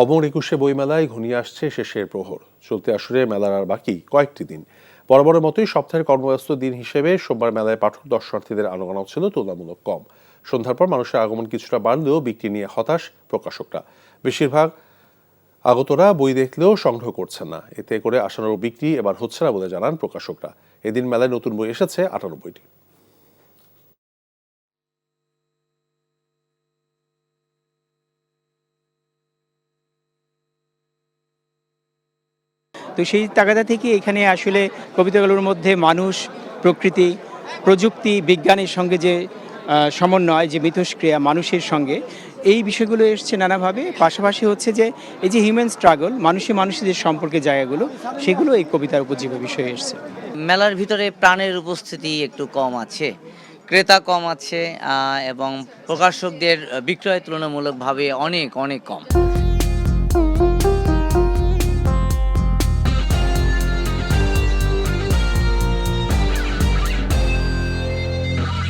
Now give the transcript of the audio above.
অমর একুশে বইমেলায় ঘনিয়ে আসছে শেষের প্রহর। চলতি আসরে মেলার আর বাকি কয়েকটি দিন। বরাবরের মতোই সপ্তাহের কর্মব্যস্ত দিন হিসেবে সোমবার মেলায় পাঠক দর্শনার্থীদের আনাগোনা ছিল তুলনামূলক কম। সন্ধ্যার পর মানুষের আগমন কিছুটা বাড়লেও বিক্রি নিয়ে হতাশ প্রকাশকরা। বেশিরভাগ আগতরা বই দেখলেও সংগ্রহ করছেন না। এতে করে আশানুরূপ বিক্রি এবার হচ্ছে না বলে জানান প্রকাশকরা। এদিন মেলায় নতুন বই এসেছে ৯৮টি। তো সেই তাগাদা থেকে এখানে আসলে কবিতাগুলোর মধ্যে মানুষ, প্রকৃতি, প্রযুক্তি, বিজ্ঞানের সঙ্গে যে সমন্বয়, যে মিথস্ক্রিয়া মানুষের সঙ্গে, এই বিষয়গুলো এসছে নানাভাবে। পাশাপাশি হচ্ছে যে এই যে হিউম্যান স্ট্রাগল, মানুষের যে সম্পর্কের জায়গাগুলো, সেগুলো এই কবিতার উপজীব্য বিষয়ে এসছে। মেলার ভিতরে প্রাণের উপস্থিতি একটু কম আছে, ক্রেতা কম আছে, এবং প্রকাশকদের বিক্রয় তুলনামূলকভাবে অনেক অনেক কম।